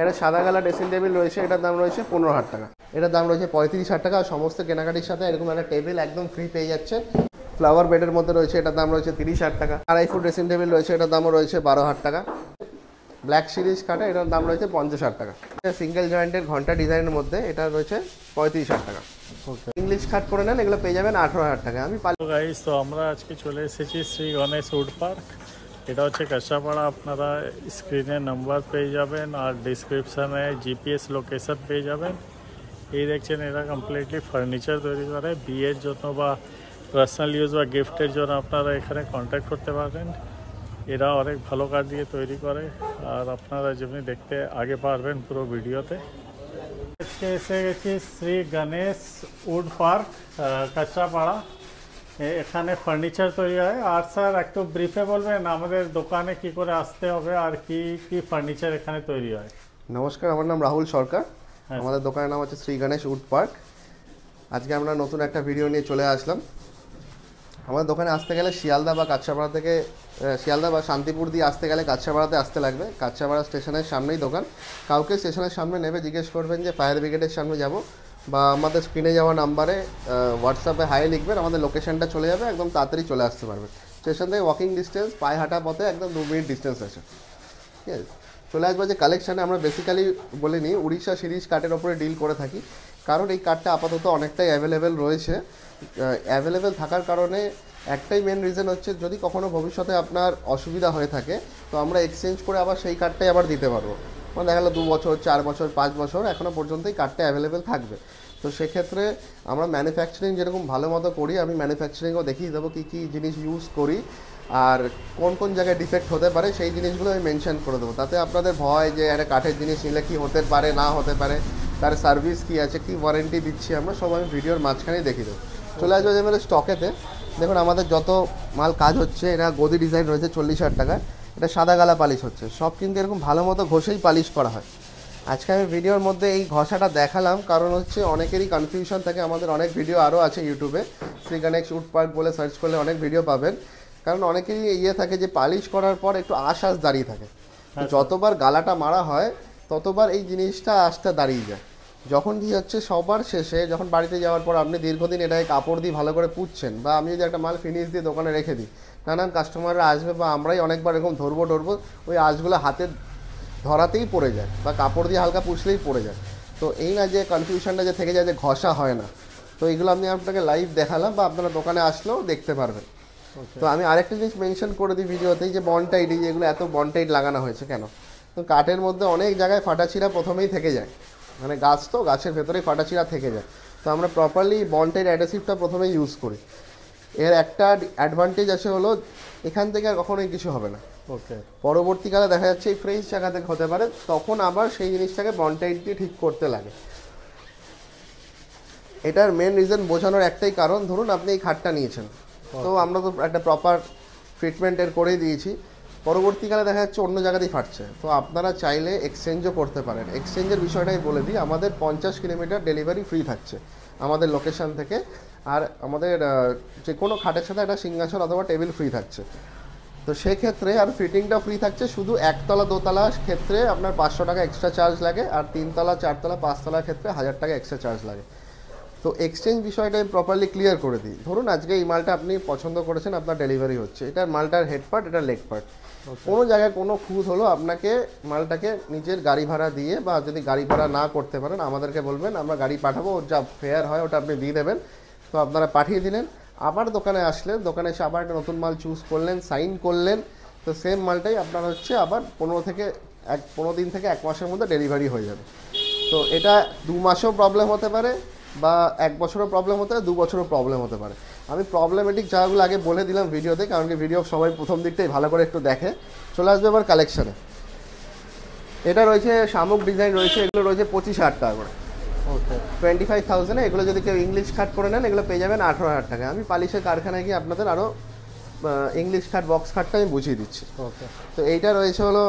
এটা সাদা colour dressing table রয়েছে, এটার দাম রয়েছে 15,000 টাকা। এটার দাম রয়েছে 35,000 টাকা। আর সমস্ত কেনাকাটির সাথে এরকম একটা টেবিল একদম ফ্রি পেয়ে যাচ্ছে। ফ্লাওয়ার বেডের মধ্যে রয়েছে, এটার দাম রয়েছে 30,000 টাকা। 2.5 ফুট ড্রেসিং টেবিল রয়েছে, এটার দামও রয়েছে 12,000 টাকা। ব্ল্যাক সিরিজ কাটে, এটার দাম রয়েছে 50,000 টাকা। সিঙ্গেল জয়েন্টের ঘন্টা ডিজাইনের মধ্যে এটা রয়েছে 35,000 টাকা। ইংলিশ কাট করে নেন, এগুলো পেয়ে যাবেন 18,000 টাকা। আমি গাইস, তো আমরা আজকে চলে এসেছি শ্রী গণেশ উড পার্ক। এটা হচ্ছে কাঁচরাপাড়া। আপনারা স্ক্রিনে নাম্বার পেয়ে যাবেন আর ডিসক্রিপশানে জিপিএস লোকেশন পেয়ে যাবেন। এই দেখছেন, এরা কমপ্লিটলি ফার্নিচার তৈরি করে। বিয়ের জন্য বা পার্সোনাল ইউজ বা গিফটের জন্য আপনারা এখানে কন্ট্যাক্ট করতে পারেন। এরা অনেক ভালো কাজ দিয়ে তৈরি করে, আর আপনারা যেমনি দেখতে আগে পারবেন পুরো ভিডিওতে। আজকে এসে গেছি শ্রী গণেশ উড পার্ক, কাঁচরাপাড়া। এখানে ফার্নিচার তৈরি হয়। আর স্যার একটু ব্রিফে বলবেন আমাদের দোকানে কি করে আসতে হবে আর কি কি ফার্নিচার এখানে তৈরি হয়? নমস্কার, আমার নাম রাহুল সরকার। আমাদের দোকানের নাম হচ্ছে শ্রী গণেশ উড পার্ক। আজকে আমরা নতুন একটা ভিডিও নিয়ে চলে আসলাম। আমাদের দোকানে আসতে গেলে শিয়ালদা বা কাঁচরাপাড়া থেকে, শিয়ালদা বা শান্তিপুর দিয়ে আসতে গেলে কাঁচরাপাড়াতে আসতে লাগবে। কাঁচরাপাড়া স্টেশনের সামনেই দোকান। কাউকে স্টেশনের সামনে নেবে জিজ্ঞেস করবেন যে ফায়ার ব্রিগেডের সামনে যাব, বা আমাদের স্ক্রিনে যাওয়া নাম্বারে হোয়াটসঅ্যাপে হাই লিখবেন, আমাদের লোকেশনটা চলে যাবে, একদম তাড়াতাড়ি চলে আসতে পারবে। স্টেশন থেকে ওয়াকিং ডিস্টেন্স, পায়ে হাঁটা পথে একদম 2 মিনিট ডিস্টেন্স আছে। ঠিক আছে, চলে আসবে। যে কালেকশানে আমরা বেসিক্যালি বলে নিই, উড়িষ্যা সিরিজ কাঠের ওপরে ডিল করে থাকি, কারণ এই কাঠটা আপাতত অনেকটাই অ্যাভেলেবেল রয়েছে। অ্যাভেলেবেল থাকার কারণে একটাই মেন রিজন হচ্ছে, যদি কখনও ভবিষ্যতে আপনার অসুবিধা হয়ে থাকে তো আমরা এক্সচেঞ্জ করে আবার সেই কাঠটাই আবার দিতে পারবো। মানে দেখা গেলো 2 বছর, 4 বছর, 5 বছর এখনও পর্যন্ত এই কাঠটা অ্যাভেলেবেল থাকবে। তো সেক্ষেত্রে আমরা ম্যানুফ্যাকচারিং যেরকম ভালো মতো করি, আমি ম্যানুফ্যাকচারিংও দেখিয়ে দেবো কী কী জিনিস ইউজ করি আর কোন কোন জায়গায় ডিফেক্ট হতে পারে, সেই জিনিসগুলো আমি মেনশন করে দেবো। তাতে আপনাদের ভয় যে একটা কাঠের জিনিস নিলে কী হতে পারে না হতে পারে, তার সার্ভিস কী আছে, কী ওয়ারেন্টি দিচ্ছি আমরা, সব আমি ভিডিওর মাঝখানেই দেখিয়ে দেবো। চলে আসবে যেমন স্টকেতে। দেখুন আমাদের যত মাল কাজ হচ্ছে, এটা গদি ডিজাইন রয়েছে 40,000 টাকায়। এটা সাদা গালা পালিশ হচ্ছে, সব কিন্তু এরকম ভালো মতো ঘষেই পালিশ করা হয়। আজকে আমি ভিডিওর মধ্যে এই ঘষাটা দেখালাম কারণ হচ্ছে অনেকেরই কনফিউশন থাকে। আমাদের অনেক ভিডিও আরও আছে ইউটিউবে, শ্রী গণেশ উড পার্ক বলে সার্চ করলে অনেক ভিডিও পাবেন। কারণ অনেকেরই থাকে যে পালিশ করার পর একটু আশ দাঁড়িয়ে থাকে। যতবার গালাটা মারা হয় ততবার এই জিনিসটা আশটা দাঁড়িয়ে যায়। যখন কি হচ্ছে, সবার শেষে যখন বাড়িতে যাওয়ার পর আপনি দীর্ঘদিন এটাকে কাপড় দিয়ে ভালো করে পুছছেন, বা আমি যদি একটা মাল ফিনিশ দিয়ে দোকানে রেখে দিই, নানান কাস্টমাররা আসবে বা আমরাই অনেকবার এরকম ধরবো, ওই আঁশগুলো হাতে ধরাতেই পড়ে যায় বা কাপড় দিয়ে হালকা পুছলেই পড়ে যায়। তো এই না যে কনফিউশনটা যে থেকে যায় যে ঘষা হয় না, তো এইগুলো আমি আপনাকে লাইভ দেখালাম বা আপনারা দোকানে আসলেও দেখতে পারবেন। তো আমি আরেকটা জিনিস মেনশন করে দিই ভিডিওতেই, যে বনটাইট, এগুলো এত বনটাইট লাগানো হয়েছে কেন? তো কাঠের মধ্যে অনেক জায়গায় ফাটাছিঁড়া প্রথমেই থেকে যায়, মানে গাছ তো গাছের ভেতরেই ফাটাছিঁড়া থেকে যায়। তো আমরা প্রপারলি বনটাইট অ্যাডহেসিভটা প্রথমে ইউজ করি। এর একটা অ্যাডভান্টেজ আছে হলো, এখান থেকে আর কখনোই কিছু হবে না। ওকে, পরবর্তীকালে দেখা যাচ্ছে এই ফ্রেশ জায়গা থেকে হতে পারে, তখন আবার সেই জিনিসটাকে বনটাইট দিয়ে ঠিক করতে লাগে। এটার মেন রিজন বোঝানোর একটাই কারণ, ধরুন আপনি এই খাটটা নিয়েছেন, তো আমরা তো একটা প্রপার ট্রিটমেন্টের করেই দিয়েছি, পরবর্তীকালে দেখা যাচ্ছে অন্য জায়গাতেই ফাটছে, তো আপনারা চাইলে এক্সচেঞ্জও করতে পারেন। এক্সচেঞ্জের বিষয়টাই বলে দিই, আমাদের 50 কিলোমিটার ডেলিভারি ফ্রি থাকছে আমাদের লোকেশান থেকে। আর আমাদের যে কোনো খাটের সাথে একটা সিংহাসন অথবা টেবিল ফ্রি থাকছে। তো সেক্ষেত্রে আর ফিটিংটা ফ্রি থাকছে, শুধু একতলা দোতলা ক্ষেত্রে আপনার 500 টাকা এক্সট্রা চার্জ লাগে, আর 3তলা 4তলা 5তলার ক্ষেত্রে 1000 টাকা এক্সট্রা চার্জ লাগে। তো এক্সচেঞ্জ বিষয়টা আমি প্রপারলি ক্লিয়ার করে দিই। ধরুন আজকে এই মালটা আপনি পছন্দ করেছেন, আপনার ডেলিভারি হচ্ছে, এটার মালটার হেড পার্ট, এটা লেগ পার্ট, কোনো জায়গায় কোনো খুঁত হলো, আপনাকে মালটাকে নিজের গাড়ি ভাড়া দিয়ে, বা যদি গাড়ি ভাড়া না করতে পারেন আমাদেরকে বলবেন, আমরা গাড়ি পাঠাবো, ওর যা ফেয়ার হয় ওটা আপনি দিয়ে দেবেন। তো আপনারা পাঠিয়ে দিলেন, আবার দোকানে আসলেন, দোকানে এসে আবার একটা নতুন মাল চুজ করলেন, সাইন করলেন, তো সেম মালটাই আপনার হচ্ছে আবার 15 দিন থেকে 1 মাসের মধ্যে ডেলিভারি হয়ে যাবে। তো এটা 2 মাসেও প্রবলেম হতে পারে, বা 1 বছরও প্রবলেম হতে পারে, 2 বছরও প্রবলেম হতে পারে। আমি প্রবলেমেটিক জায়গাগুলো আগে বলে দিলাম ভিডিওতে, কারণ কি ভিডিও সবাই প্রথম দিকটাই ভালো করে একটু দেখে। চলে আসবে এবার কালেকশানে। এটা রয়েছে শামুক ডিজাইন রয়েছে, এগুলো রয়েছে 25,000 টাকা করে। ওকে, 25,000-এ এগুলো যদি কেউ ইংলিশ খাট করে নেন, এগুলো পেয়ে যাবেন 18,000 টাকা। আমি পালিশের কারখানায় গিয়ে আপনাদের আরও ইংলিশ খাট, বক্স খাটটা আমি বুঝিয়ে দিচ্ছি। ওকে, তো এইটা রয়েছে হলো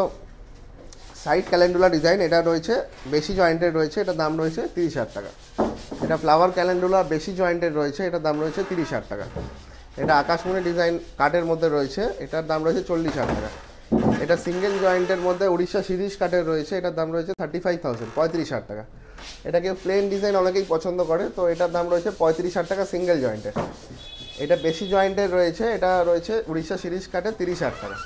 সাইড ক্যালেন্ডুলা ডিজাইন, এটা রয়েছে বেশি জয়েন্টেড রয়েছে, এটার দাম রয়েছে 30,000 টাকা। এটা ফ্লাওয়ার ক্যালেন্ডুলা বেশি জয়েন্টেড রয়েছে, এটার দাম রয়েছে 30,000 টাকা। এটা আকাশমণি ডিজাইন কাঠের মধ্যে রয়েছে, এটার দাম রয়েছে 40,000 টাকা। এটা সিঙ্গেল জয়েন্টের মধ্যে উড়িষ্যা সিরিজ কাঠের রয়েছে, এটার দাম রয়েছে 35,000, 35,000 টাকা। এটাকে প্লেন ডিজাইন অনেকেই পছন্দ করে, তো এটার দাম রয়েছে 35,000 টাকা সিঙ্গেল জয়েন্টের। এটা বেশি জয়েন্টের রয়েছে, এটা রয়েছে উড়িষ্যা সিরিজ কাঠের 30,000 টাকা।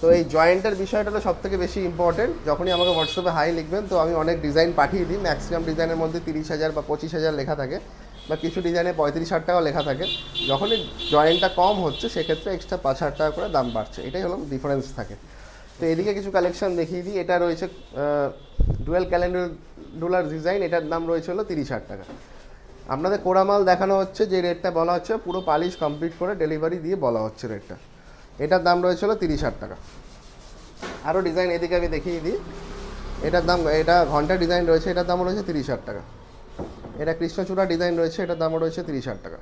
তো এই জয়েন্টের বিষয়টা হলো সব থেকে বেশি ইম্পর্টেন্ট। যখনই আমাকে হোয়াটসঅ্যাপে হাই লিখবেন তো আমি অনেক ডিজাইন পাঠিয়ে দিই, ম্যাক্সিমাম ডিজাইনের মধ্যে 30,000 বা 25,000 লেখা থাকে, বা কিছু ডিজাইনে 35,000 টাকাও লেখা থাকে। যখনই জয়েন্টটা কম হচ্ছে সেক্ষেত্রে এক্সট্রা 5,000 টাকা করে দাম বাড়ছে, এটাই হলো ডিফারেন্স থাকে। তো এদিকে কিছু কালেকশন দেখিয়ে দিই। এটা রয়েছে ডুয়েল ক্যালেন্ডুলার ডিজাইন, এটার দাম রয়েছে হলো 30,000 টাকা। আপনাদের কোরামাল দেখানো হচ্ছে, যে রেটটা বলা হচ্ছে পুরো পালিশ কমপ্লিট করে ডেলিভারি দিয়ে বলা হচ্ছে রেটটা। এটার দাম রয়েছে হলো 30,000 টাকা। আরও ডিজাইন এদিকে আমি দেখিয়ে দিই। এটার দাম, এটা ঘন্টা ডিজাইন রয়েছে, এটার দাম রয়েছে 30,000 টাকা। এটা কৃষ্ণচূড়া ডিজাইন রয়েছে, এটার দাম রয়েছে 30,000 টাকা।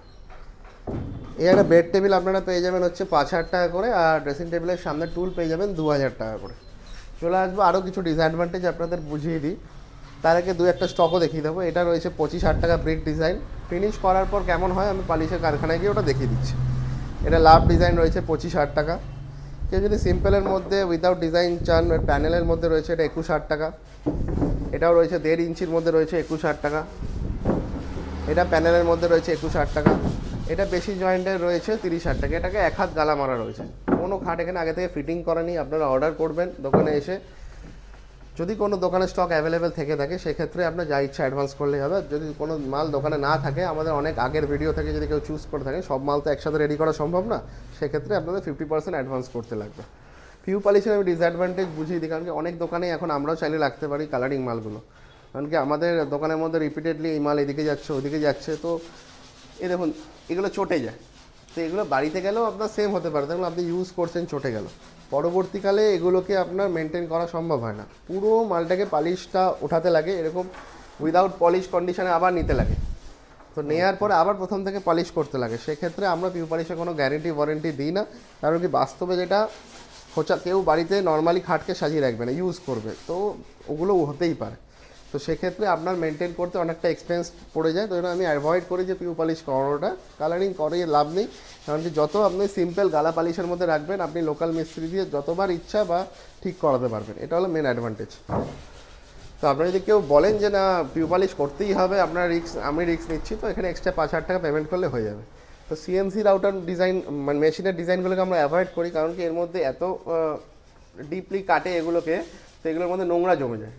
এই একটা বেড টেবিল আপনারা পেয়ে যাবেন হচ্ছে 5,000 টাকা করে, আর ড্রেসিং টেবিলের সামনে টুল পেয়ে যাবেন 2,000 টাকা করে। চলে আসবো আরও কিছু ডিসঅ্যাডভান্টেজ আপনাদের বুঝিয়ে দিই, তার আগে দু একটা স্টকও দেখিয়ে দেবো। এটা রয়েছে 25,000 টাকা ব্রিক ডিজাইন, ফিনিশ করার পর কেমন হয় আমি পালিশের কারখানায় গিয়ে ওটা দেখিয়ে দিচ্ছি। এটা লাভ ডিজাইন রয়েছে 25,000 টাকা। কেউ যদি সিম্পলের মধ্যে উইদাউট ডিজাইন চান, প্যানেলের মধ্যে রয়েছে এটা 21,000 টাকা। এটাও রয়েছে 1.5 ইঞ্চির মধ্যে রয়েছে 21,000 টাকা। এটা প্যানেলের মধ্যে রয়েছে 21,000 টাকা। এটা বেশি জয়েন্টের রয়েছে 30,000 টাকা। এটাকে এক হাত গালা মারা রয়েছে, কোনো খাট এখানে আগে থেকে ফিটিং করা নেই। আপনারা অর্ডার করবেন দোকানে এসে, যদি কোনো দোকানে স্টক অ্যাভেলেবেল থেকে থাকে সেক্ষেত্রে আপনার যা ইচ্ছা অ্যাডভান্স করলেই হবে। যদি কোনো মাল দোকানে না থাকে, আমাদের অনেক আগের ভিডিও থেকে যদি কেউ চুজ করে থাকে, সব মাল তো একসাথে রেডি করা সম্ভব না, সেক্ষেত্রে আপনাদের 50% অ্যাডভান্স করতে লাগবে। পিউ পলিশের আমি ডিসঅ্যাডভান্টেজ বুঝিয়ে দিই, কারণ কি অনেক দোকানেই এখন আমরাও চাইলে রাখতে পারি কালারিং মালগুলো, কারণ কি আমাদের দোকানের মধ্যে রিপিটেডলি এই মাল এদিকে যাচ্ছে ওদিকে যাচ্ছে, তো এই দেখুন এগুলো চটে যায়। তো এগুলো বাড়িতে গেলেও আপনার সেম হতে পারে, দেখুন আপনি ইউজ করছেন চটে গেল, পরবর্তীকালে এগুলোকে আপনার মেনটেন করা সম্ভব হয় না। পুরো মালটাকে পালিশটা ওঠাতে লাগে, এরকম উইদাউট পলিশ কন্ডিশনে আবার নিতে লাগে, তো নেওয়ার পরে আবার প্রথম থেকে পলিশ করতে লাগে। সেক্ষেত্রে আমরা পিউ পলিশের কোনো গ্যারেন্টি ওয়ারেন্টি দিই না, কারণ কি বাস্তবে যেটা খোঁচা কেউ বাড়িতে নর্মালি খাটকে সাজিয়ে রাখবে না, ইউজ করবে, তো ওগুলো হতেই পারে। তো সেক্ষেত্রে আপনার মেনটেন করতে অনেকটা এক্সপেন্স পড়ে যায়, তো আমি অ্যাভয়েড করি যে পিউ পলিশ করানোটা। কালারিং করে লাভ নেই, কারণ কি যত আপনি সিম্পল গালা পালিশের মধ্যে রাখবেন, আপনি লোকাল মিস্ত্রি দিয়ে যতবার ইচ্ছা বা ঠিক করাতে পারবেন, এটা হলো মেন অ্যাডভান্টেজ। তো আপনারা যদি কেউ বলেন যে না পিউ পলিশ করতেই হবে, আপনার আমি রিস্ক নিচ্ছি, তো এখানে এক্সট্রা 5,000 টাকা পেমেন্ট করলে হয়ে যাবে। তো সিএনসি রাউটার ডিজাইন মানে মেশিনের ডিজাইনগুলোকে আমরা অ্যাভয়েড করি, কারণ কি এর মধ্যে এত ডিপলি কাটে এগুলোকে, তো এগুলোর মধ্যে নোংরা জমে যায়,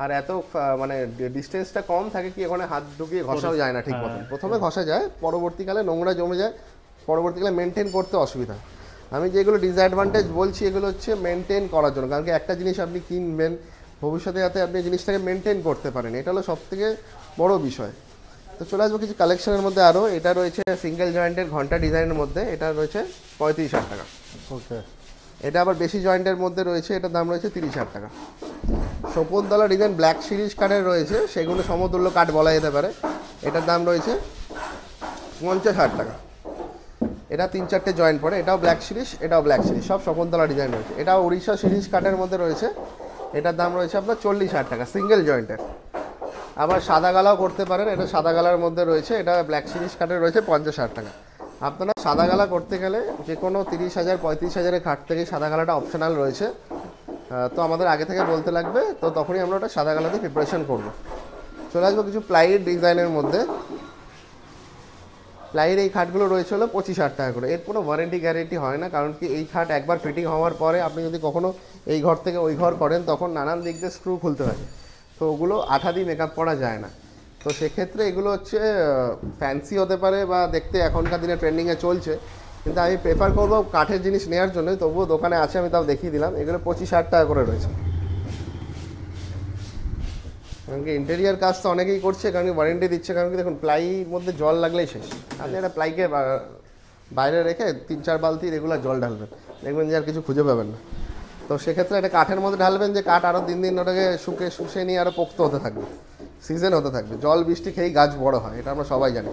আর এত মানে ডিস্টেন্সটা কম থাকে কি এখানে হাত ঢুকিয়ে ঘষাও যায় না ঠিক মতো। প্রথমে ঘষা যায়, পরবর্তীকালে নোংরা জমে যায়, পরবর্তীকালে মেনটেন করতে অসুবিধা। আমি যেগুলো ডিসঅ্যাডভান্টেজ বলছি এগুলো হচ্ছে মেনটেন করার জন্য, কারণ কি একটা জিনিস আপনি কিনবেন ভবিষ্যতে যাতে আপনি জিনিসটাকে মেনটেন করতে পারেন, এটা হলো সবথেকে বড় বিষয়। তো চলে আসবো কিছু কালেকশনের মধ্যে আরও। এটা রয়েছে সিঙ্গেল জয়েন্টের ঘন্টা ডিজাইনের মধ্যে, এটা রয়েছে 35,000 টাকা। ওকে, এটা আবার বেশি জয়েন্টের মধ্যে রয়েছে, এটার দাম রয়েছে 30,000 টাকা। শকুন্তলা ডিজাইন ব্ল্যাক সিরিজ কাঠের রয়েছে, সেগুলো সমতুল্য কাঠ বলা যেতে পারে, এটার দাম রয়েছে 50,000 টাকা। এটা 3-4টে জয়েন্ট পড়ে, এটাও ব্ল্যাক সিরিজ, এটাও ব্ল্যাক সিরিজ, সব শকুন্তলা ডিজাইন রয়েছে। এটা উড়িষ্যা সিরিজ কাঠের মধ্যে রয়েছে, এটার দাম রয়েছে আপনার 40,000 টাকা সিঙ্গেল জয়েন্টের। আবার সাদা গালাও করতে পারেন, এটা সাদা গালার মধ্যে রয়েছে, এটা ব্ল্যাক সিরিজ কাঠের রয়েছে 50,000 টাকা। আপনারা সাদা গালা করতে গেলে যে কোনো 30,000 35,000-এর খাট থেকে সাদা গালাটা অপশনাল রয়েছে, তো আমাদের আগে থেকে বলতে লাগবে, তো তখনই আমরা ওটা সাদা গালা দিয়ে প্রিপারেশন করবো। চলে আসবো কিছু প্লাইয়ের ডিজাইনের মধ্যে। প্লাইয়ের এই খাটগুলো রয়েছে হলো 25,000 টাকা করে। এর কোনো ওয়ারেন্টি গ্যারেন্টি হয় না, কারণ কি এই খাট একবার ফিটিং হওয়ার পরে আপনি যদি কখনও এই ঘর থেকে ওই ঘর করেন তখন নানান দিক দিয়ে স্ক্রু খুলতে হয়, তো ওগুলো আঠা দিয়ে মেকআপ করা যায় না। তো সেক্ষেত্রে এগুলো হচ্ছে ফ্যান্সি হতে পারে বা দেখতে এখনকার দিনে ট্রেন্ডিংয়ে চলছে, কিন্তু আমি প্রেফার করবো কাঠের জিনিস নেওয়ার জন্য, তবুও দোকানে আছে আমি তাও দেখিয়ে দিলাম। এগুলো 25,000 টাকা করে রয়েছে, কারণ কি ইন্টেরিয়ার কাজ তো অনেকেই করছে, কারণ কি ওয়ারেন্টি দিচ্ছে, কারণ কি দেখুন প্লাইয়ের মধ্যে জল লাগলেই শেষ। আপনি একটা প্লাইকে বাইরে রেখে 3-4 বালতি রেগুলার জল ঢালবেন, দেখবেন যে আর কিছু খুঁজে পাবেন না। তো সেক্ষেত্রে একটা কাঠের মধ্যে ঢালবেন, যে কাঠ আরও দিন দিন ওটাকে শুষে নিয়ে আরও পোক্ত হতে থাকবে, সিজন হতে থাকবে। জল বৃষ্টি খেয়েই গাছ বড় হয়, এটা আমরা সবাই জানি।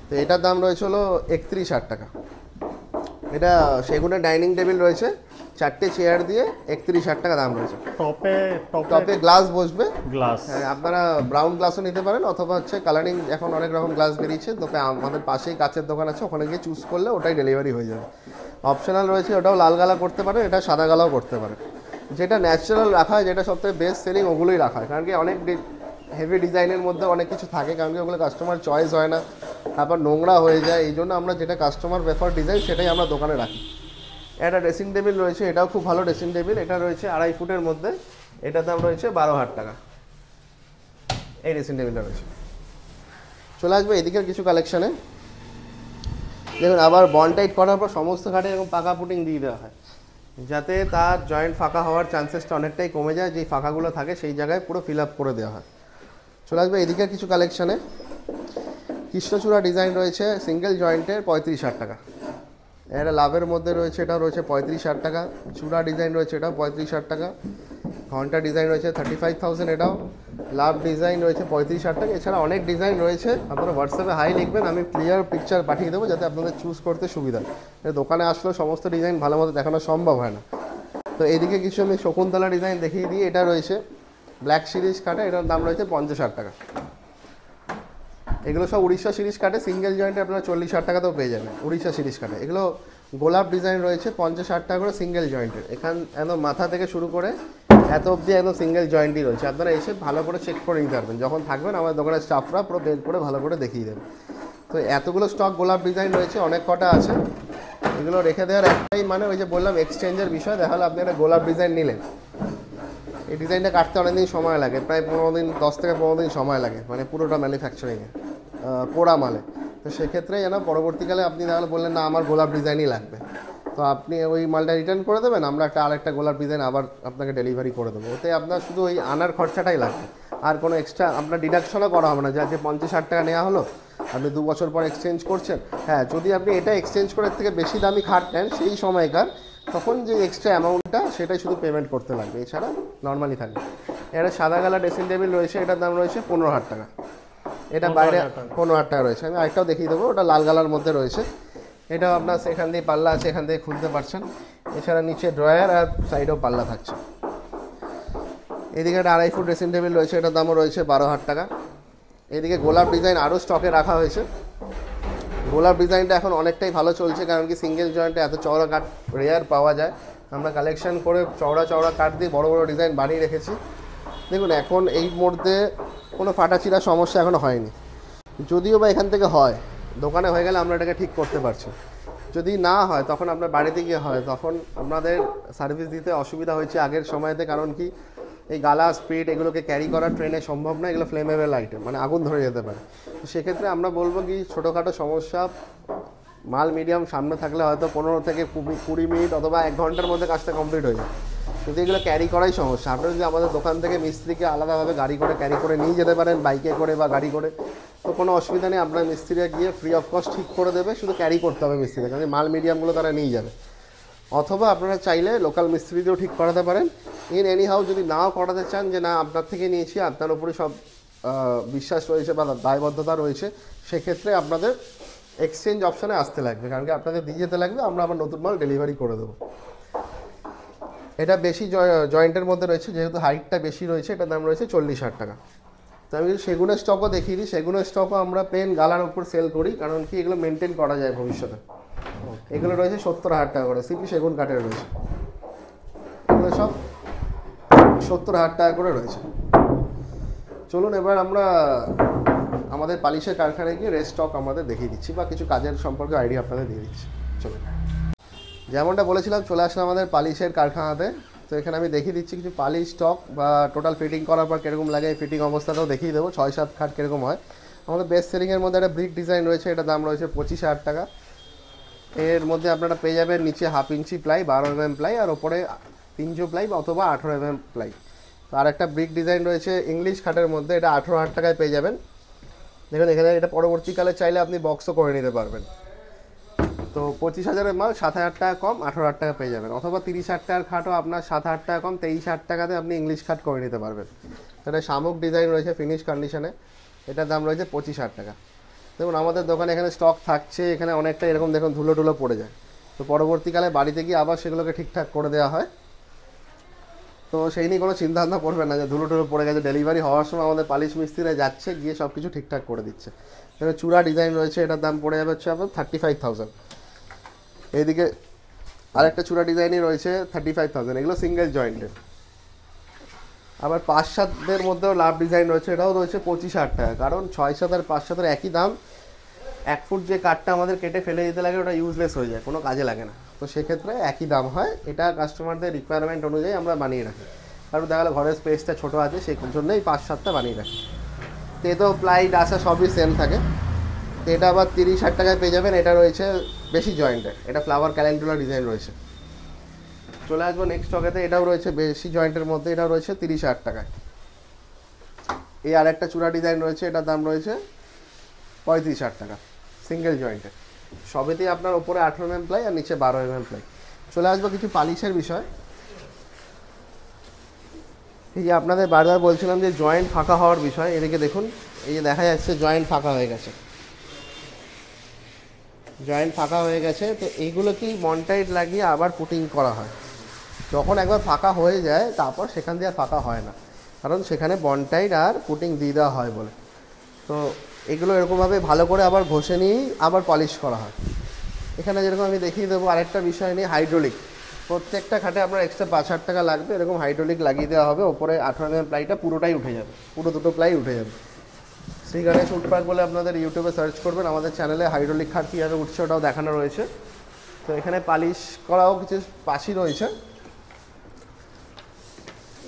তো এটার দাম রয়েছে হলো 31,000 টাকা। এটা সেগুনের ডাইনিং টেবিল রয়েছে, 4টে চেয়ার দিয়ে 31,000 টাকা দাম রয়েছে। টপে টপে গ্লাস বসবে, গ্লাস। হ্যাঁ আপনারা ব্রাউন গ্লাসও নিতে পারেন অথবা হচ্ছে কালারিং, এখন অনেক রকম গ্লাস বেরিয়েছে। তবে আমাদের পাশেই কাচের দোকান আছে, ওখানে গিয়ে চুজ করলে ওটাই ডেলিভারি হয়ে যাবে। অপশনাল রয়েছে, ওটাও লাল গালা করতে পারেন, এটা সাদা গালাও করতে পারেন। যেটা ন্যাচারাল রাখা হয়, যেটা সবথেকে বেস্ট সেলিং, ওগুলোই রাখা হয়। কারণ কি অনেক হেভি ডিজাইনের মধ্যে অনেক কিছু থাকে, কারণ কি ওগুলো কাস্টমার চয়েস হয় না, তারপর নোংরা হয়ে যায়। এই জন্য আমরা যেটা কাস্টমার প্রেফার ডিজাইন সেটাই আমরা দোকানে রাখি। একটা ড্রেসিং টেবিল রয়েছে, এটাও খুব ভালো ড্রেসিং টেবিল। এটা রয়েছে 2.5 ফুটের মধ্যে, এটার দাম রয়েছে 12,000 টাকা। এই ড্রেসিং টেবিলটা রয়েছে। চলে আসবে এদিকের কিছু কালেকশানে। দেখুন, আবার বন্ড টাইট করার পর সমস্ত খাটে এরকম পাকা পুটিং দিয়ে দেওয়া হয়, যাতে তার জয়েন্ট ফাঁকা হওয়ার চান্সেসটা অনেকটাই কমে যায়। যেই ফাঁকাগুলো থাকে সেই জায়গায় পুরো ফিল আপ করে দেওয়া হয়। চলে আসবে এদিকের কিছু কালেকশানে। কৃষ্ণচূড়া ডিজাইন রয়েছে সিঙ্গেল জয়েন্টের 35,000 টাকা। এটা লাভের মধ্যে রয়েছে, এটাও রয়েছে 35,000 টাকা। চূড়া ডিজাইন রয়েছে, এটাও 35,000 টাকা। ঘন্টা ডিজাইন রয়েছে 35,000, এটাও লাভ ডিজাইন রয়েছে 35,000 টাকা। এছাড়া অনেক ডিজাইন রয়েছে, আপনারা হোয়াটসঅ্যাপে হাই লিখবেন, আমি ক্লিয়ার পিকচার পাঠিয়ে দেবো যাতে আপনাদের চুজ করতে সুবিধা। দোকানে আসলেও সমস্ত ডিজাইন ভালো মতো দেখানো সম্ভব হয় না। তো এইদিকে কিছু আমি শকুন্তলা ডিজাইন দেখিয়ে দিই। এটা রয়েছে ব্ল্যাক সিরিজ কাটে, এটার দাম রয়েছে 50,000 টাকা। এগুলো সব উড়িষ্যা সিরিজ কাটে, সিঙ্গেল জয়েন্টে আপনারা 40,000 টাকাতেও পেয়ে যাবেন উড়িষ্যা সিরিজ কাটে। এগুলো গোলাপ ডিজাইন রয়েছে 50,000 টাকা করে সিঙ্গেল জয়েন্টের। এখান একদম মাথা থেকে শুরু করে এত অবধি একদম সিঙ্গেল জয়েন্টই রয়েছে। আপনারা এসে ভালো করে চেক করে নিতে পারবেন, যখন থাকবেন আমার দোকানের স্টাফরা পুরো বের করে ভালো করে দেখিয়ে দেবে। তো এতগুলো স্টক গোলাপ ডিজাইন রয়েছে, অনেক কটা আছে। এগুলো রেখে দেওয়ার একটাই মানে, ওই যে বললাম এক্সচেঞ্জের বিষয়। দেখালে আপনি একটা গোলাপ ডিজাইন নিলেন, এই ডিজাইনটা কাটতে অনেকদিন সময় লাগে, প্রায় 15 দিন, 10 থেকে 15 দিন সময় লাগে, মানে পুরোটা ম্যানুফ্যাকচারিংয়ে পোড়া মালে। তো সেক্ষেত্রে যেন পরবর্তীকালে আপনি তাহলে বললেন না আমার গোলাপ ডিজাইনই লাগবে, তো আপনি ওই মালটা রিটার্ন করে দেবেন, আমরা আরেকটা গোলাপ ডিজাইন আবার আপনাকে ডেলিভারি করে দেবো। ওতে আপনার শুধু ওই আনার খরচাটাই লাগবে, আর কোনো এক্সট্রা আপনার ডিডাকশনও করা হবে না। যে আজকে 50,000 টাকা নেওয়া হলো, আপনি 2 বছর পর এক্সচেঞ্জ করছেন। হ্যাঁ, যদি আপনি এটা এক্সচেঞ্জ করার থেকে বেশি দামি খাট নেন সেই সময়কার, তখন যে এক্সট্রা অ্যামাউন্টটা সেটাই শুধু পেমেন্ট করতে লাগবে, এছাড়া নর্মালি থাকবে। এটা সাদা কালার ড্রেসিং টেবিল রয়েছে, এটার দাম রয়েছে 15,000 টাকা। এটা বাইরে 15,000 টাকা রয়েছে। আমি আরেকটাও দেখিয়ে দেবো, ওটা লাল কালার মধ্যে রয়েছে। এটাও আপনার সেখান দিয়ে পাল্লা আছে, এখান থেকে খুলতে পারছেন। এছাড়া নিচে ড্রয়ার আর সাইডেও পাল্লা থাকছে। এদিকে একটা 2.5 ফুট ড্রেসিং টেবিল রয়েছে, এটার দামও রয়েছে 12,000 টাকা। এদিকে গোলাপ ডিজাইন আরও স্টকে রাখা হয়েছে। গোলাপ ডিজাইনটা এখন অনেকটাই ভালো চলছে, কারণ কি সিঙ্গেল জয়েন্টে এত চওড়া কাঠ রেয়ার পাওয়া যায়। আমরা কালেকশন করে চওড়া চওড়া কাঠ দিয়ে বড় বড় ডিজাইন বানিয়ে রেখেছি। দেখুন, এখন এই মধ্যে কোনো ফাটাচিরা সমস্যা এখনও হয়নি। যদিও বা এখান থেকে হয়, দোকানে হয়ে গেলে আমরা এটাকে ঠিক করতে পারছি। যদি না হয় তখন আপনার বাড়িতে গিয়ে হয়, তখন আপনাদের সার্ভিস দিতে অসুবিধা হয়েছে আগের সময়তে। কারণ কি এই গালা স্পিড এগুলোকে ক্যারি করা ট্রেনে সম্ভব না, এগুলো ফ্লেমেবল আইটেম, মানে আগুন ধরে যেতে পারে। তো সেক্ষেত্রে আমরা বলবো কি ছোটোখাটো সমস্যা, মাল মিডিয়াম সামনে থাকলে হয়তো 15 থেকে 20 মিনিট অথবা 1 ঘন্টার মধ্যে কাজটা কমপ্লিট হয়ে যায়। কিন্তু এগুলো ক্যারি করাই সমস্যা। আপনারা যদি আমাদের দোকান থেকে মিস্ত্রিকে আলাদাভাবে গাড়ি করে ক্যারি করে নিয়ে যেতে পারেন, বাইকে করে বা গাড়ি করে, তো কোনো অসুবিধা নেই। আপনার মিস্ত্রিরা গিয়ে ফ্রি অফ কস্ট ঠিক করে দেবে, শুধু ক্যারি করতে হবে মিস্ত্রিদের, কারণ মাল মিডিয়ামগুলো তারা নিয়ে যাবে। অথবা আপনারা চাইলে লোকাল মিস্ত্রি দিয়েও ঠিক করাতে পারেন। ইন এনি হাউ যদি নাও করাতে চান, যে না আপনার থেকে নিয়েছি, আপনার উপরে সব বিশ্বাস রয়েছে বা দায়বদ্ধতা রয়েছে, সেক্ষেত্রে আপনাদের এক্সচেঞ্জ অপশানে আসতে লাগবে, কারণ কি আপনাদের দিয়ে যেতে লাগবে, আমরা আবার নতুন মাল ডেলিভারি করে দেবো। এটা বেশি জয়েন্টের মধ্যে রয়েছে, যেহেতু হাইটটা বেশি রয়েছে, এটার দাম রয়েছে 40,000 টাকা। তো আমি সেগুনের স্টকও দেখিয়ে দিই। সেগুনের স্টকও আমরা পেন গালার উপর সেল করি, কারণ কি এগুলো মেনটেন করা যায় ভবিষ্যতে। এগুলো রয়েছে 70,000 টাকা করে, সিপি সেগুন কাঠের রয়েছে। এগুলো সব 70,000 টাকা করে রয়েছে। চলুন এবার আমরা আমাদের পালিশের কারখানায় গিয়ে রেস্ট স্টক আমাদের দেখিয়ে দিচ্ছি, বা কিছু কাজের সম্পর্কে আইডিয়া আপনাদের দিয়ে দিচ্ছি। চলুন, যেমনটা বলেছিলাম চলে আসলাম আমাদের পালিশের কারখানাতে। তো এখানে আমি দেখিয়ে দিচ্ছি কিছু পালিশ স্টক, বা টোটাল ফিটিং করার পর কীরকম লাগে, এই ফিটিং অবস্থাটাও দেখিয়ে দেবো। 6-7 খাট কীরকম হয়। আমাদের বেস্ট সেলিংয়ের মধ্যে একটা ব্রিক ডিজাইন রয়েছে, এটা দাম রয়েছে 25,000 টাকা। এর মধ্যে আপনারা পেয়ে যাবেন নিচে 1/2 ইঞ্চি প্লাই, 12 mm প্লাই, আর ওপরে 3 প্লাই অথবা 18 mm প্লাই। তো আর একটা ব্রিক ডিজাইন রয়েছে ইংলিশ খাটের মধ্যে, এটা 18,000 টাকায় পেয়ে যাবেন। দেখুন এখানে এটা পরবর্তীকালে চাইলে আপনি বক্সও করে নিতে পারবেন। তো 25,000-এর মাল 7,000 টাকা কম 18,000 টাকা পেয়ে যাবেন, অথবা 30,000 টাকার খাটও আপনার 7,000 টাকা কম 23,000 টাকাতে আপনি ইংলিশ খাট করে নিতে পারবেন। এটা শামুক ডিজাইন রয়েছে ফিনিশ কন্ডিশনে, এটার দাম রয়েছে 25,000 টাকা। দেখুন আমাদের দোকানে এখানে স্টক থাকছে, এখানে অনেকটা এরকম দেখুন ধুলো টুলো পড়ে যায়। তো পরবর্তীকালে বাড়িতে গিয়ে আবার সেগুলোকে ঠিকঠাক করে দেওয়া হয়। তো সেই নিয়ে কোনো চিন্তাভাবনা করবেন না যে ধুলো টুলো পড়ে গেছে। ডেলিভারি হওয়ার সময় আমাদের পালিশ মিস্ত্রিরা যাচ্ছে, গিয়ে সব কিছু ঠিকঠাক করে দিচ্ছে। এখানে চূড়া ডিজাইন রয়েছে, এটার দাম পড়ে যাবে হচ্ছে আপনার 35,000। এইদিকে আরেকটা চূড়া ডিজাইনই রয়েছে 35,000, এগুলো সিঙ্গেল জয়েন্টের। আবার 5-7-এর মধ্যেও লাভ ডিজাইন রয়েছে, এটাও রয়েছে 25,000 টাকা। কারণ 6-7 আর 5-7-এর একই দাম। 1 ফুট যে কাঠটা আমাদের কেটে ফেলে দিতে লাগে ওটা ইউজলেস হয়ে যায়, কোনো কাজে লাগে না। তো সেক্ষেত্রে একই দাম হয়। এটা কাস্টমারদের রিকোয়ারমেন্ট অনুযায়ী আমরা বানিয়ে রাখি। কারণ দেখা গেলো ঘরের স্পেসটা ছোটো আছে, সেই জন্যই 5-7টা বানিয়ে রাখি। তো এতেও প্লাই ডাসা সবই সেম থাকে। তো এটা আবার 30,000 টাকায় পেয়ে যাবেন। এটা রয়েছে বেশি জয়েন্টের, এটা ফ্লাওয়ার ক্যালেন্ডুলা ডিজাইন রয়েছে। চলে আসবো নেক্সট স্টকেতে, এটাও রয়েছে বেশি জয়েন্টের মধ্যে, এটাও রয়েছে 30,000 টাকায়। এই আর একটা চূড়া ডিজাইন রয়েছে, এটার দাম রয়েছে 35,000 টাকা, সিঙ্গেল জয়েন্টের। সবেতেই আপনার ওপরে 18 mm প্লাই আর নিচে 12 mm প্লাই। চলে আসবো কিছু পালিশের বিষয়। এই যে আপনাদের বারবার বলছিলাম যে জয়েন্ট ফাঁকা হওয়ার বিষয়, এদিকে দেখুন, এই যে দেখা যাচ্ছে জয়েন্ট ফাঁকা হয়ে গেছে, জয়েন্ট ফাঁকা হয়ে গেছে। তো এইগুলোকেই মনটাইট লাগিয়ে আবার পুটিং করা হয়। যখন একবার ফাঁকা হয়ে যায় তারপর সেখান দিয়ে আর ফাঁকা হয় না, কারণ সেখানে বনটাইট আর পুটিং দিয়ে দেওয়া হয় বলে। তো এগুলো এরকমভাবে ভালো করে আবার ঘষে নিয়েই আবার পলিশ করা হয়। এখানে যেরকম আমি দেখিয়ে দেবো আরেকটা বিষয় নিয়ে, হাইড্রোলিক। প্রত্যেকটা খাটে আপনার এক্সট্রা 5,000 টাকা লাগবে, এরকম হাইড্রোলিক লাগিয়ে দেওয়া হবে। ওপরে 18 mm প্লাইটা পুরোটাই উঠে যাবে, পুরো দুটো প্লাই উঠে যাবে। শ্রী গণেশ উড পার্ক বলে আপনাদের ইউটিউবে সার্চ করবেন, আমাদের চ্যানেলে হাইড্রোলিক খাট কীভাবে উঠছে ওটাও দেখানো রয়েছে। তো এখানে পালিশ করাও কিছু পাশি রয়েছে।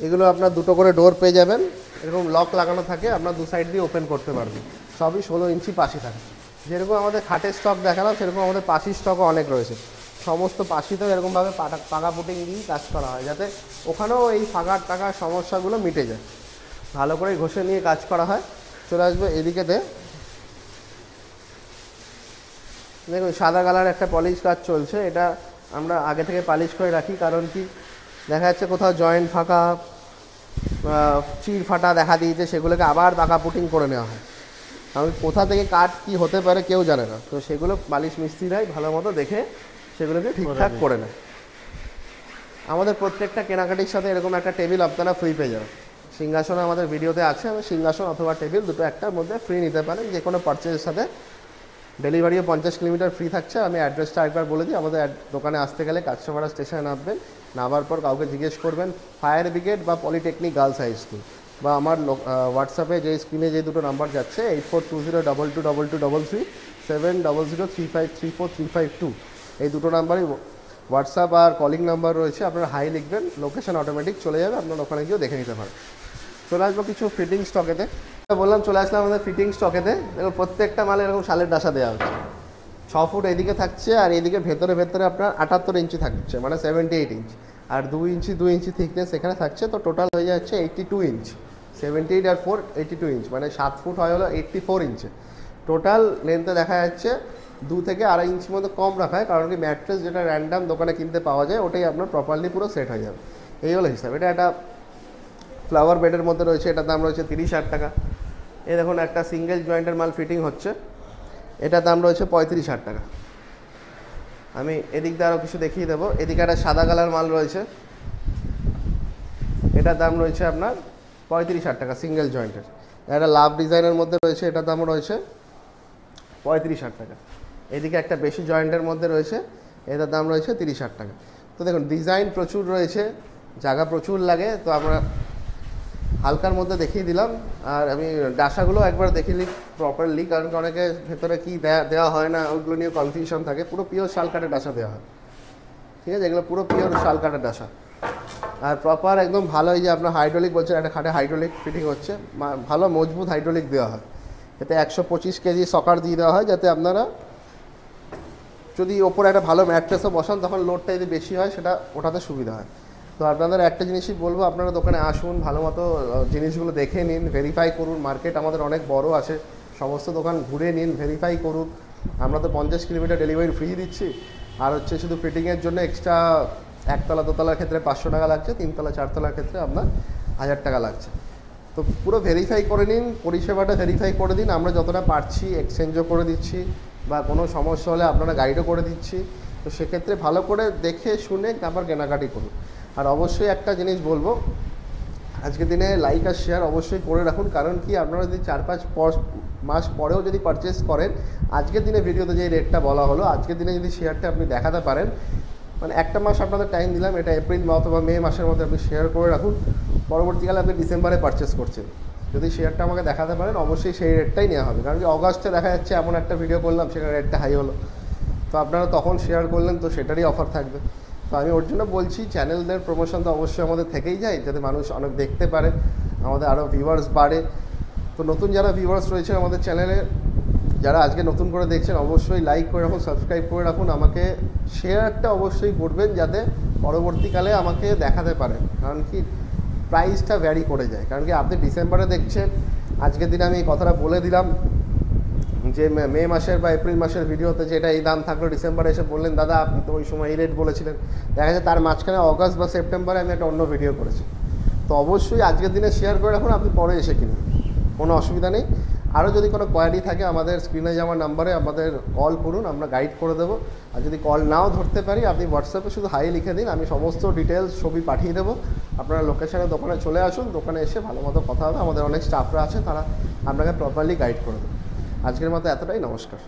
এগুলো আপনার দুটো করে ডোর পেয়ে যাবেন, এরকম লক লাগানো থাকে, আপনার দু সাইড দিয়ে ওপেন করতে পারবেন। সবই 16 ইঞ্চি পাশি থাকে। যেরকম আমাদের খাটের স্টক দেখালাম সেরকম আমাদের পাশির স্টকও অনেক রয়েছে। সমস্ত পাশিতেও এরকমভাবে পাকা পুটিং দিয়েই কাজ করা হয়, যাতে ওখানেও এই ফাঁকার টাকার সমস্যাগুলো মিটে যায়। ভালো করে ঘষে নিয়ে কাজ করা হয়। চলে আসবে এদিকেতে, দেখুন সাদা কালার একটা পলিশ কাজ চলছে। এটা আমরা আগে থেকে পালিশ করে রাখি, কারণ কি দেখা যাচ্ছে কোথাও জয়েন্ট ফাঁকা, চির ফাটা দেখা দিয়েছে, সেগুলোকে আবার পাকা পুটিং করে নেওয়া হয়। কারণ কোথা থেকে কাঠ কী হতে পারে কেউ জানে না। তো সেগুলো পালিশ মিস্ত্রিরাই ভালো মতো দেখে সেগুলোকে ঠিকঠাক করে নেয়। আমাদের প্রত্যেকটা কেনাকাটির সাথে এরকম একটা টেবিল আপনারা ফ্রি পেয়ে যাবেন। সিংহাসন আমাদের ভিডিওতে আছে, আমি সিংহাসন অথবা টেবিল দুটো একটার মধ্যে ফ্রি নিতে পারেন যে কোনো পারচেজের সাথে। ডেলিভারিও 50 কিলোমিটার ফ্রি থাকছে। আমি অ্যাড্রেসটা একবার বলে দিই, আমাদের দোকানে আসতে গেলে কাঁচরাপাড়া স্টেশনে নামবেন, নামার পর কাউকে জিজ্ঞেস করবেন ফায়ার ব্রিগেড বা পলিটেকনিক গার্লস হাই স্কুল, বা আমার হোয়াটসঅ্যাপে যে স্ক্রিনে যে দুটো নাম্বার যাচ্ছে 8420222233, 7003535352, এই দুটো নাম্বারই হোয়াটসঅ্যাপ আর কলিং নাম্বার রয়েছে। আপনারা হাই লিখবেন, লোকেশন অটোমেটিক চলে যাবে, আপনার ওখানে গিয়েও দেখে নিতে পারেন। চলে আসবো কিছু ফিটিং স্টকেতে। বললাম চলে আসলাম আমাদের ফিটিং স্টকেতে। দেখুন প্রত্যেকটা মালে এরকম শালের ডাসা দেওয়া হচ্ছে। 6 ফুট এদিকে থাকছে, আর এদিকে ভেতরে আপনার 78 ইঞ্চি থাকছে, মানে 78 ইঞ্চ, আর 2 ইঞ্চি থিকনেস এখানে থাকছে। তো টোটাল হয়ে যাচ্ছে 82 ইঞ্চ। 78 আর 4 82 ইঞ্চ, মানে 7 ফুট হয় হলো 84 ইঞ্চি। টোটাল লেন্থে দেখা যাচ্ছে 2 থেকে 2.5 ইঞ্চির মধ্যে কম রাখা হয়, কারণ কি ম্যাট্রেস যেটা র্যান্ডাম দোকানে কিনতে পাওয়া যায় ওটাই আপনার প্রপারলি পুরো সেট হয়ে যাবে। এই হলো হিসাব। এটা একটা ফ্লাওয়ার বেডের মধ্যে রয়েছে, এটার দাম রয়েছে 30,000 টাকা। এই দেখুন একটা সিঙ্গেল জয়েন্টের মাল ফিটিং হচ্ছে, এটার দাম রয়েছে 35,000 টাকা। আমি এদিক দিয়ে আরও কিছু দেখিয়ে দেবো। এদিকে একটা সাদা কালার মাল রয়েছে, এটার দাম রয়েছে আপনার 35,000 টাকা সিঙ্গেল জয়েন্টের। একটা লাভ ডিজাইনের মধ্যে রয়েছে, এটার দাম রয়েছে 35,000 টাকা। এদিকে একটা বেশি জয়েন্টের মধ্যে রয়েছে, এটার দাম রয়েছে 30,000 টাকা। তো দেখুন ডিজাইন প্রচুর রয়েছে, জায়গা প্রচুর লাগে। তো আমরা হালকার মধ্যে দেখিয়ে দিলাম, আর আমি ডাসাগুলো একবার দেখিয়ে নিই প্রপারলি, কারণ অনেকে ভেতরে কী দেওয়া হয় না ওইগুলো নিয়ে কনফিউশন থাকে। পুরো পিওর শাল কাঠের ডাসা দেওয়া হয়, ঠিক আছে, এগুলো পুরো পিওর শাল কাঠের ডাসা। আর প্রপার একদম ভালো, এই যে আপনার হাইড্রোলিক বলছেন, একটা খাটে হাইড্রোলিক ফিটিং হচ্ছে, ভালো মজবুত হাইড্রোলিক দেওয়া হয়। এতে 125 কেজি সকার দিয়ে দেওয়া হয়, যাতে আপনারা যদি ওপরে একটা ভালো ম্যাট্রেসও বসান তখন লোডটা যদি বেশি হয় সেটা ওঠাতে সুবিধা হয়। তো আপনাদের একটা জিনিসই বলবো, আপনারা দোকানে আসুন, ভালো মতো জিনিসগুলো দেখে নিন, ভেরিফাই করুন। মার্কেট আমাদের অনেক বড় আছে, সমস্ত দোকান ঘুরে নিন, ভেরিফাই করুন। আমরা তো 50 কিলোমিটার ডেলিভারি ফ্রি দিচ্ছি, আর হচ্ছে শুধু ফিটিংয়ের জন্য এক্সট্রা একতলা দোতলার ক্ষেত্রে 500 টাকা লাগছে, 3তলা 4তলার ক্ষেত্রে আপনার 1000 টাকা লাগছে। তো পুরো ভেরিফাই করে নিন, পরিষেবাটা ভেরিফাই করে দিন। আমরা যতটা পারছি এক্সচেঞ্জও করে দিচ্ছি, বা কোনো সমস্যা হলে আপনারা গাইডও করে দিচ্ছি। তো সেক্ষেত্রে ভালো করে দেখে শুনে তারপর কেনাকাটি করুন। আর অবশ্যই একটা জিনিস বলবো, আজকের দিনে লাইক আর শেয়ার অবশ্যই করে রাখুন, কারণ কি আপনারা যদি 4-5 মাস পরেও যদি পারচেস করেন, আজকের দিনে ভিডিওতে যে রেটটা বলা হলো, আজকের দিনে যদি শেয়ারটা আপনি দেখাতে পারেন, মানে একটা মাস আপনাদের টাইম দিলাম, এটা এপ্রিল অথবা মে মাসের মধ্যে আপনি শেয়ার করে রাখুন, পরবর্তীকালে আপনি ডিসেম্বরে পারচেস করছেন, যদি শেয়ারটা আমাকে দেখাতে পারেন অবশ্যই সেই রেটটাই নেওয়া হবে। কারণ কি অগাস্টে দেখা যাচ্ছে এমন একটা ভিডিও করলাম সেখানে রেটটা হাই হলো, তো আপনারা তখন শেয়ার করলেন, তো সেটারই অফার থাকবে। তো আমি ওর জন্য বলছি চ্যানেলদের প্রমোশন তো অবশ্যই আমাদের থেকেই যায়, যাতে মানুষ অনেক দেখতে পারে, আমাদের আরও ভিউয়ার্স বাড়ে। তো নতুন যারা ভিউয়ার্স রয়েছে আমাদের চ্যানেলে, যারা আজকে নতুন করে দেখছেন, অবশ্যই লাইক করে রাখুন, সাবস্ক্রাইব করে রাখুন, আমাকে শেয়ারটা অবশ্যই করবেন যাতে পরবর্তীকালে আমাকে দেখাতে পারেন। কারণ কি প্রাইসটা ভ্যারি করে যায়, কারণ কি আপনি ডিসেম্বরে দেখছেন, আজকের দিনে আমি এই কথাটা বলে দিলাম যে মে মাসের বা এপ্রিল মাসের ভিডিওতে যেটা এই দাম থাকলো, ডিসেম্বরে এসে বললেন দাদা আপনি তো ওই সময় এই রেট বলেছিলেন, দেখা যায় তার মাঝখানে অগাস্ট বা সেপ্টেম্বরে আমি একটা অন্য ভিডিও করেছি। তো অবশ্যই আজকের দিনে শেয়ার করে রাখুন, আপনি পরে এসে কিনুন, কোনো অসুবিধা নেই। আরও যদি কোনো কোয়ারি থাকে আমাদের স্ক্রিনে যাওয়া নাম্বারে আমাদের কল করুন, আমরা গাইড করে দেবো। আর যদি কল নাও ধরতে পারি, আপনি হোয়াটসঅ্যাপে শুধু হাই লিখে দিন, আমি সমস্ত ডিটেলস ছবি পাঠিয়ে দেবো। আপনারা লোকেশনে দোকানে চলে আসুন, দোকানে এসে ভালো মতো কথা হবে, আমাদের অনেক স্টাফরা আছে, তারা আপনাকে প্রপারলি গাইড করে দেবে। আজকের মতো এতটাই, নমস্কার।